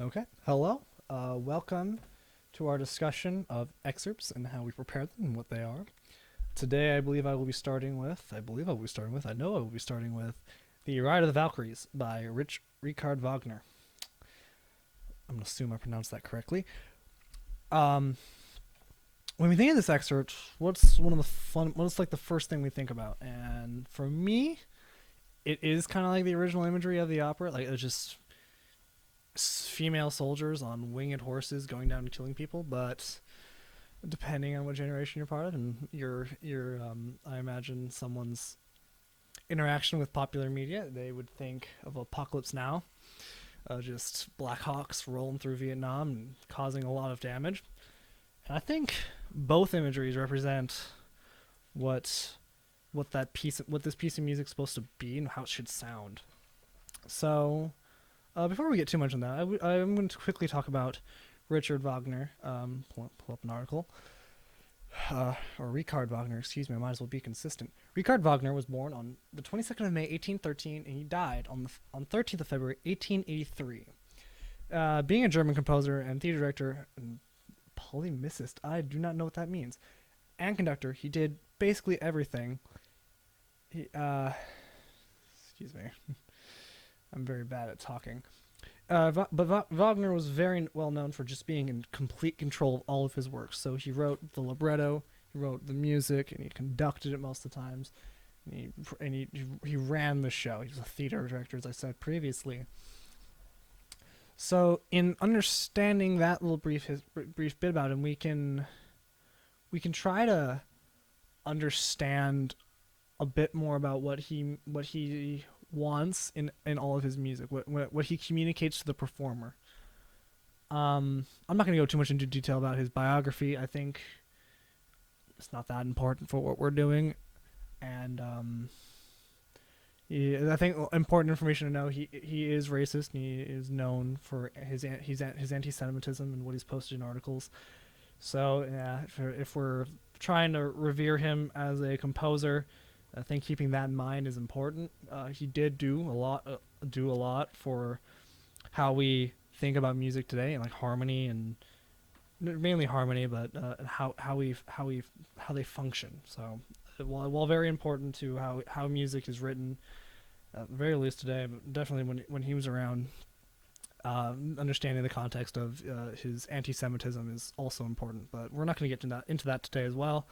Okay. Hello. Welcome to our discussion of excerpts and how we prepare them and what they are. Today, I know I will be starting with The Ride of the Valkyries by Richard Wagner. I'm going to assume I pronounced that correctly. Um, when we think of this excerpt, what's like the first thing we think about? And for me, it is kind of like the original imagery of the opera. Like, it's just female soldiers on winged horses going down and killing people, but depending on what generation you're part of and I imagine someone's interaction with popular media, they would think of Apocalypse Now, just Black Hawks rolling through Vietnam and causing a lot of damage. And I think both imageries represent what what this piece of music is supposed to be and how it should sound. So before we get too much on that, I'm going to quickly talk about Richard Wagner. Pull up an article. Or Richard Wagner, excuse me, I might as well be consistent. Richard Wagner was born on the 22nd of May, 1813, and he died on 13th of February, 1883. Being a German composer and theater director and polymisist, I do not know what that means, and conductor, he did basically everything. Excuse me. I'm very bad at talking. But Wagner was very well known for just being in complete control of all of his works. So he wrote the libretto, he wrote the music, and he conducted it most of the times. He ran the show. He was a theater director, as I said previously. So in understanding that little brief bit about him, we can try to understand a bit more about what he wants in all of his music, what he communicates to the performer. I'm not going to go too much into detail about his biography. I think it's not that important for what we're doing, and I think important information to know. He is racist. And he is known for his anti-Semitism and what he's posted in articles. So yeah, if we're trying to revere him as a composer, I think keeping that in mind is important. He did do a lot for how we think about music today, and like harmony, and mainly harmony, but how they function. So, while very important to how music is written, at the very least today, but definitely when he was around, understanding the context of his anti-Semitism is also important. But we're not going to get into that today as well.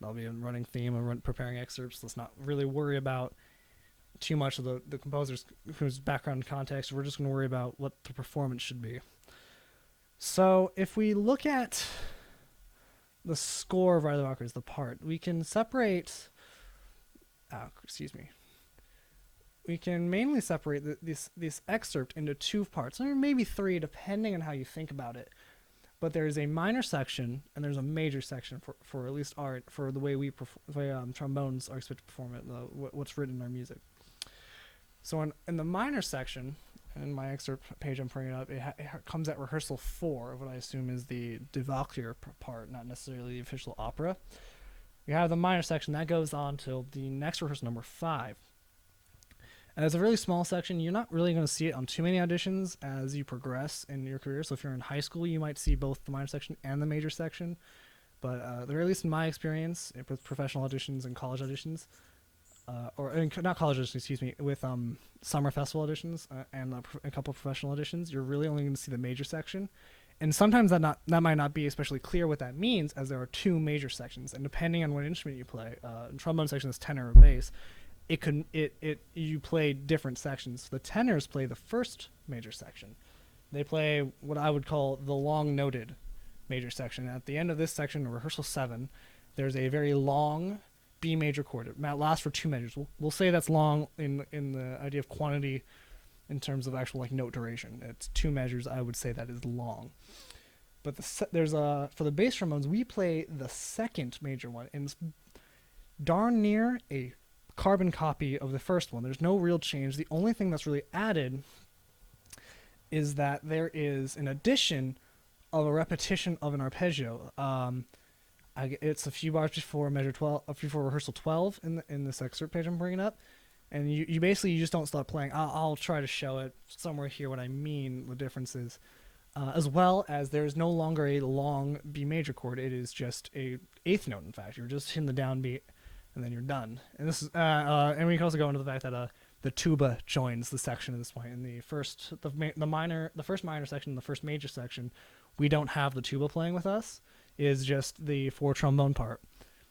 That'll be a running theme of preparing excerpts. Let's not really worry about too much of the composer's whose background and context. We're just going to worry about what the performance should be. So if we look at the score of Ride of the Valkyries, the part, we can separate... We can mainly separate this excerpt into two parts, or maybe three, depending on how you think about it. But there's a minor section and there's a major section for at least for the way trombones are expected to perform it, what's written in our music. So in the minor section, in my excerpt page I'm bringing up, it comes at rehearsal 4 of what I assume is the De Valkyrie part, not necessarily the official opera. We have the minor section that goes on till the next rehearsal, number 5. And it's a really small section. You're not really going to see it on too many auditions as you progress in your career. So if you're in high school, you might see both the minor section and the major section. But at the very least in my experience, with professional auditions and college auditions, not college auditions, excuse me, with summer festival auditions and a couple of professional auditions, you're really only going to see the major section. And sometimes that might not be especially clear what that means, as there are 2 major sections. And depending on what instrument you play, trombone section is tenor or bass. You play different sections. The tenors play the first major section. They play what I would call the long noted major section. At the end of this section, rehearsal 7, there's a very long B major chord. It lasts for 2 measures. We'll say that's long in the idea of quantity, in terms of actual like note duration. It's 2 measures. I would say that is long. But for the bass trombones, we play the second major one, and it's darn near a carbon copy of the first one. There's no real change. The only thing that's really added is that there is an addition of a repetition of an arpeggio. It's a few bars before measure 12, before rehearsal 12 in this excerpt page I'm bringing up, And you basically you just don't start playing. I'll try to show it somewhere here what I mean the differences, as well as there is no longer a long B major chord. It is just a eighth note. In fact, you're just hitting the downbeat, and then you're done. And this is and we can also go into the fact that the tuba joins the section at this point. In the first the first minor section, the first major section, we don't have the tuba playing with us. It is just the four trombone part.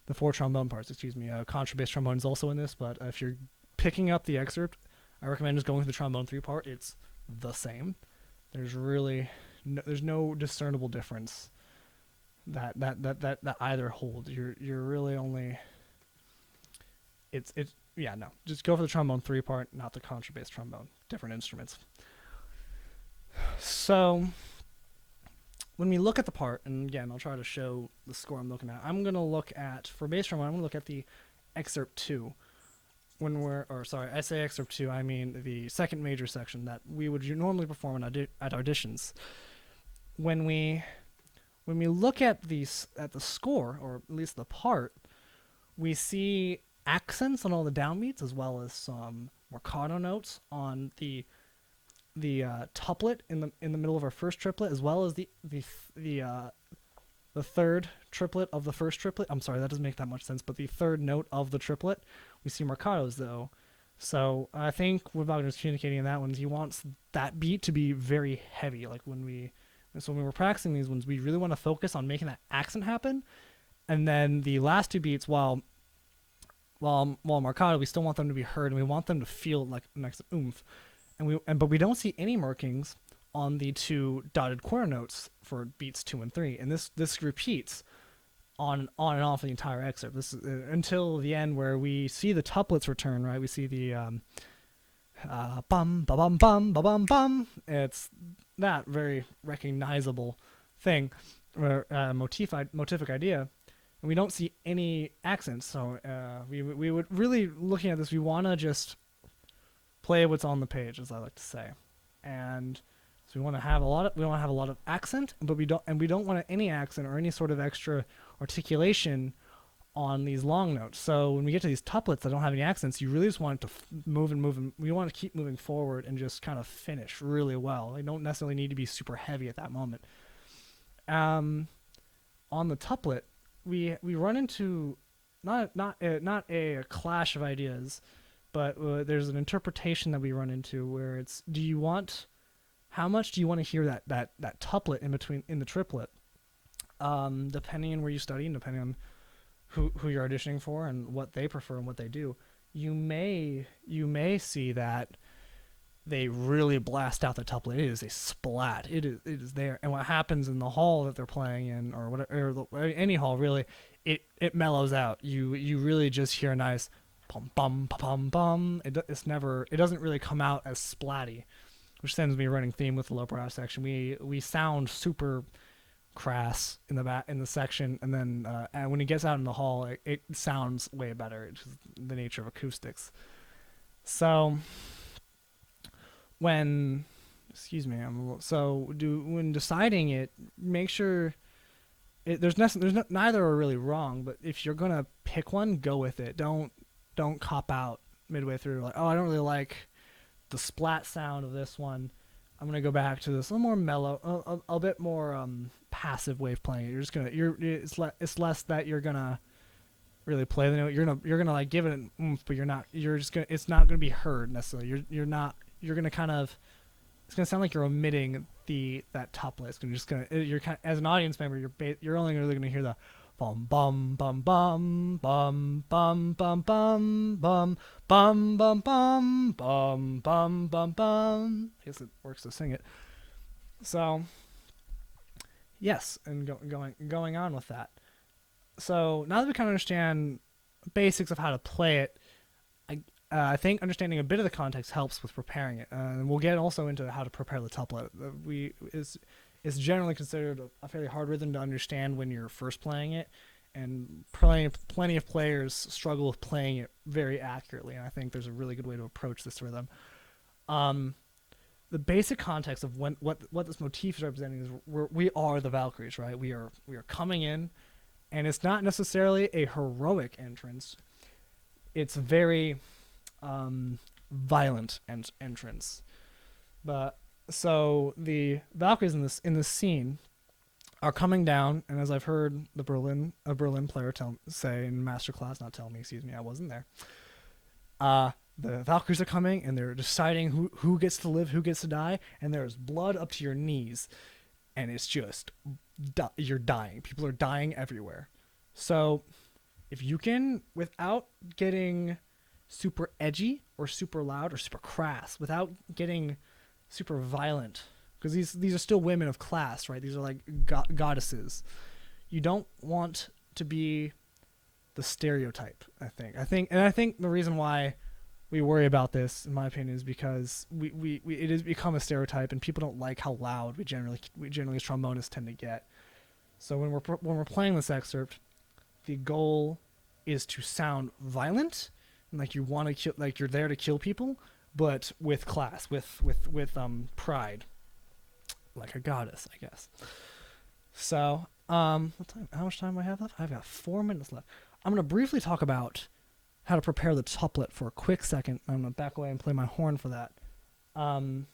The four trombone parts, excuse me. Contrabass trombone is also in this, but if you're picking up the excerpt, I recommend just going with the trombone 3 part. It's the same. There's really there's no discernible difference that either holds. You're really only it's yeah, no. Just go for the trombone 3 part, not the contrabass trombone. Different instruments. So when we look at the part, and again, I'll try to show the score I'm looking at. I'm going to look at, for bass trombone, I'm going to look at the excerpt 2. I say excerpt 2, I mean the second major section that we would normally perform at auditions. When we look at the score, or at least the part, we see accents on all the downbeats as well as some marcato notes on the tuplet in the middle of our first triplet, as well as the third triplet of the first triplet. I'm sorry, that doesn't make that much sense, but the third note of the triplet, we see marcatos though. So I think what Wagner's communicating in that one is he wants that beat to be very heavy. Like when we're practicing these ones, we really want to focus on making that accent happen, and then the last two beats, while marcato, we still want them to be heard, and we want them to feel like an extra oomph. But we don't see any markings on the two dotted quarter notes for beats 2 and 3, and this repeats on and off the entire excerpt. This is, until the end where we see the tuplets return. Right, we see the bum ba bum bum ba bum bum. It's that very recognizable thing, motivic idea, and we don't see any accents. So we would really, looking at this, we want to just play what's on the page, as I like to say, and so we want to have a lot of accent, but we don't want any accent or any sort of extra articulation on these long notes. So when we get to these tuplets that don't have any accents, you really just want it to move and we want to keep moving forward and just kind of finish really well. They don't necessarily need to be super heavy at that moment. On the tuplet, we run into not a clash of ideas, but there's an interpretation that we run into where it's, how much do you want to hear that tuplet in the triplet? Depending on where you study and depending on who you're auditioning for and what they prefer and what they do, you may see that they really blast out the tuplet. It is a splat. It is there. And what happens in the hall that they're playing in, or whatever, or any hall really, it mellows out. You really just hear a nice bum bum bum bum. It doesn't really come out as splatty, which sends me a running theme with the low brass section. We sound super crass in the section, and then and when it gets out in the hall, it sounds way better. It's just the nature of acoustics. So when deciding it, make sure there's neither are really wrong, but if you're gonna pick one, go with it. Don't cop out midway through, like, oh, I don't really like the splat sound of this one. I'm gonna go back to this a little more mellow, a bit more passive way of playing it. It's less that you're gonna really play the note. You're gonna like give it an oomph, but it's not gonna be heard necessarily. You're gonna kind of, it's gonna sound like you're omitting that tuplet. You're kind of, as an audience member, you're only really gonna hear the bum bum bum bum bum bum bum bum bum bum bum bum bum bum bum bum. I guess it works to sing it. So yes, and going on with that. So now that we kind of understand basics of how to play it, I think understanding a bit of the context helps with preparing it. And we'll get also into how to prepare the tuplet. It's generally considered a fairly hard rhythm to understand when you're first playing it, and plenty of players struggle with playing it very accurately, and I think there's a really good way to approach this rhythm. The basic context of what this motif is representing is we are the Valkyries, right? We are coming in, and it's not necessarily a heroic entrance. It's very violent entrance. But so the Valkyries in this scene are coming down, and as I've heard a Berlin player say in masterclass, not tell me, excuse me, I wasn't there. The Valkyries are coming, and they're deciding who gets to live, who gets to die, and there's blood up to your knees, and it's just you're dying. People are dying everywhere. So if you can, without getting super edgy or super loud or super crass, without getting super violent, because these are still women of class, right? These are like goddesses. You don't want to be the stereotype. I think the reason why we worry about this, in my opinion, is because we it has become a stereotype, and people don't like how loud we generally as trombonists tend to get. So when we're playing this excerpt, the goal is to sound violent, and like you want to kill, like you're there to kill people, but with class, with pride, like a goddess, I guess. So, what time? How much time do I have left? I've got 4 minutes left. I'm gonna briefly talk about how to prepare the tuplet for a quick second. I'm gonna back away and play my horn for that. The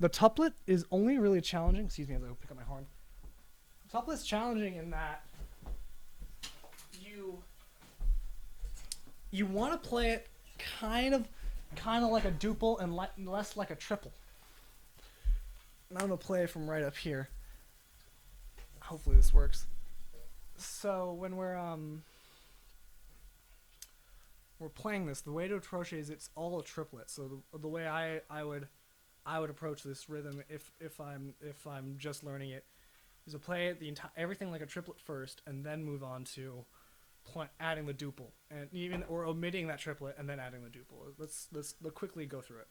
tuplet is only really challenging. Excuse me as I go pick up my horn. The tuplet's challenging in that you want to play it kind of like a duple and less like a triple. And I'm gonna play from right up here. Hopefully this works. So when we're playing this, the way to approach it is it's all a triplet. So the way I would approach this rhythm if I'm just learning it is to play it everything like a triplet first, and then move on to adding the duple, and or omitting that triplet and then adding the duple. Let's quickly go through it.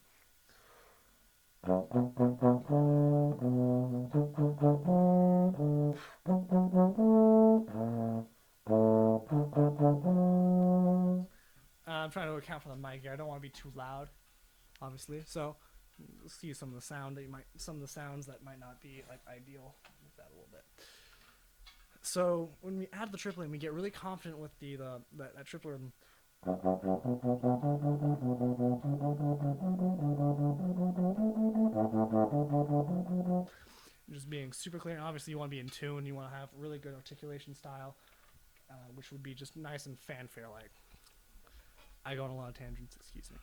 I'm trying to account for the mic here. I don't want to be too loud, obviously. So let's use some of the sounds that might not be like ideal. Move that a little bit. So when we add the triplet, we get really confident with that triplet rhythm. Just being super clear. And obviously, you want to be in tune. You want to have really good articulation style, which would be just nice and fanfare-like. I go on a lot of tangents. Excuse me.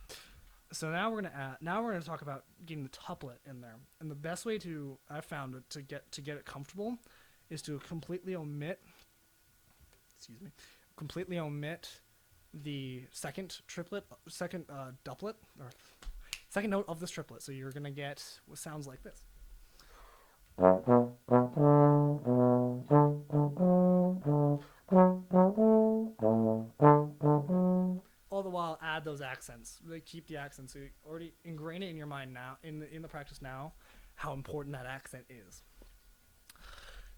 So now we're gonna talk about getting the tuplet in there. And the best way I found to get it comfortable is to completely omit the second duplet or second note of this triplet. So you're gonna get what sounds like this. All the while add those accents. Really keep the accents. So you already ingrain it in your mind now, in the practice now, how important that accent is.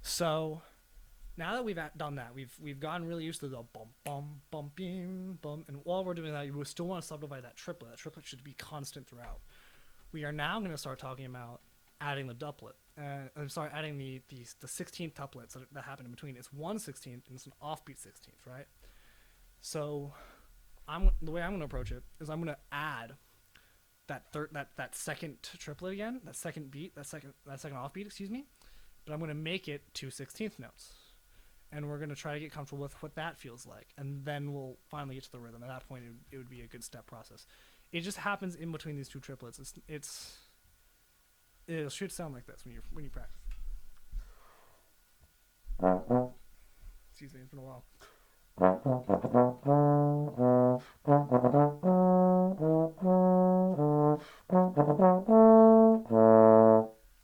So now that we've done that, we've gotten really used to the bum bum bum bim bum, and while we're doing that, you still want to subdivide that triplet. That triplet should be constant throughout. We are now going to start talking about adding the duplet. Adding the 16th tuplets that happen in between. It's 1/16th and it's an offbeat 16th, right? So the way I'm going to approach it is I'm going to add that second triplet again, that second beat, that second offbeat, excuse me, but I'm going to make it 2/16th notes, and we're going to try to get comfortable with what that feels like, and then we'll finally get to the rhythm. At that point, it would be a good step process. It just happens in between these two triplets. It should sound like this when you practice. Excuse me, it's been a while.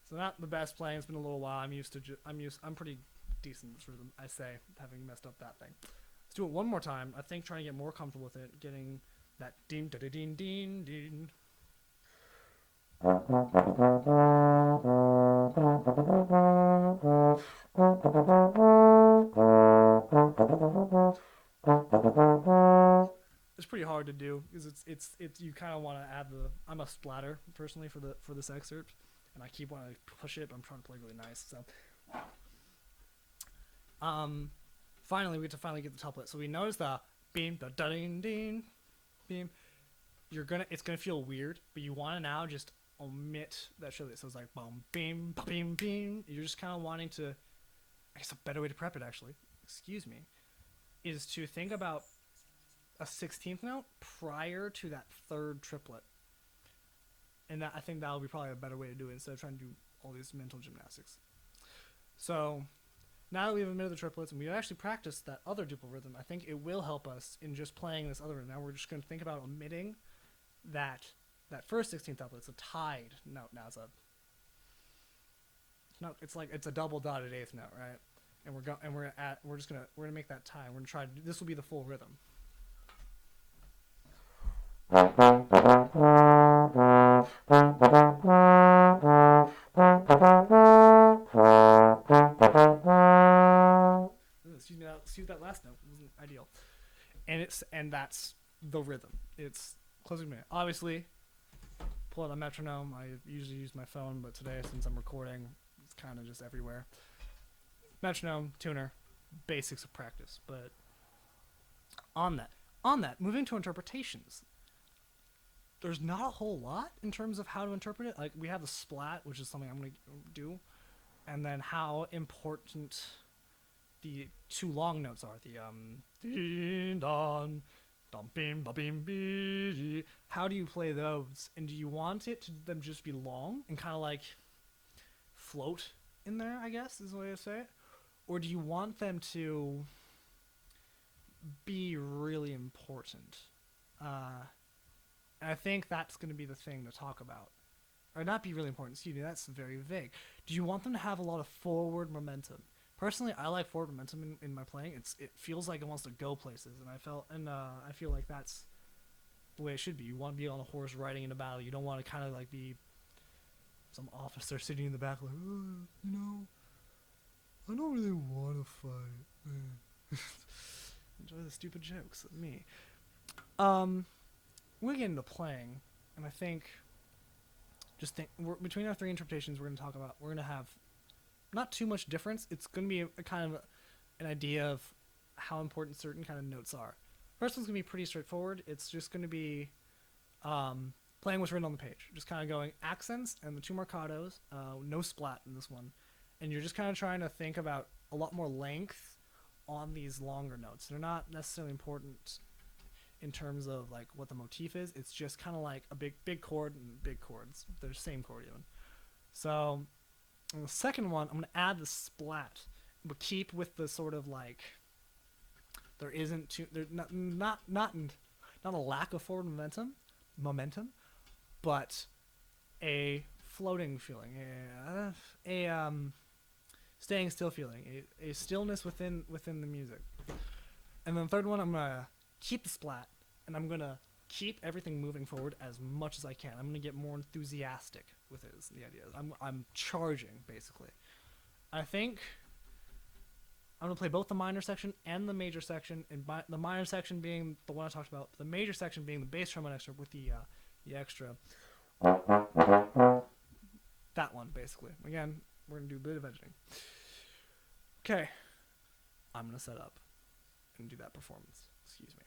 So not the best playing. It's been a little while. I'm pretty decent at this rhythm, I say, having messed up that thing. Let's do it one more time. I think trying to get more comfortable with it, getting that ding da ding ding ding. It's pretty hard to do because it's you kind of want to add I'm a splatter personally for this excerpt, and I keep wanting to push it, but I'm trying to play really nice. So finally we get to get the tuplet. So we notice the beam da ding ding beam. It's gonna feel weird, but you want to now just omit that shrilly. So it's like boom, beam, beam, beam. You're just kind of wanting to. I guess a better way to prep it, actually, excuse me, is to think about a 16th note prior to that third triplet, and I think that'll be probably a better way to do it instead of trying to do all these mental gymnastics. So now that we've omitted the triplets and we actually practiced that other duple rhythm, I think it will help us in just playing this other rhythm. Now we're just going to think about omitting that first 16th doublet. It's a tied note now. It's a double dotted eighth note, right? And we're gonna make that tie. We're gonna try to this will be the full rhythm. Excuse that last note. It wasn't ideal. And that's the rhythm. It's closing minute. Obviously, pull out a metronome. I usually use my phone, but today, since I'm recording, it's kind of just everywhere. Metronome, tuner, basics of practice. But on that, moving to interpretations. There's not a whole lot in terms of how to interpret it. Like, we have the splat, which is something I'm going to do, and then how important the two long notes are. The ding don, dum bim ba bim bi. How do you play those? And do you want it to them just be long and kind of like float in there, I guess is the way to say it? Or do you want them to be really important? And I think that's going to be the thing to talk about. Or not be really important, excuse me, that's very vague. Do you want them to have a lot of forward momentum? Personally, I like forward momentum in my playing. It feels like it wants to go places, and I feel like that's the way it should be. You want to be on a horse riding in a battle. You don't want to kind of like be some officer sitting in the back like, I don't really want to fight. Enjoy the stupid jokes. Me. We're getting into playing, and I think between our three interpretations, we're going to have not too much difference. It's going to be a kind of an idea of how important certain kind of notes are. First one's going to be pretty straightforward. It's just going to be playing what's written on the page. Just kind of going accents and the two marcatos. No splat in this one. And you're just kind of trying to think about a lot more length on these longer notes. They're not necessarily important in terms of like what the motif is. It's just kind of like a big chord and big chords. They're the same chord even. So on the second one, I'm going to add the splat, but keep with the sort of like there's not a lack of forward momentum, but a floating feeling, a staying still feeling, a stillness within the music. And then the third one, I'm gonna keep the splat, and I'm gonna keep everything moving forward as much as I can. I'm gonna get more enthusiastic with it. Is the idea. I'm charging basically. I think I'm gonna play both the minor section and the major section, and the minor section being the one I talked about, the major section being the bass trombone extra with the extra. That one basically. Again, we're gonna do a bit of editing. Okay, I'm gonna set up and do that performance. Excuse me.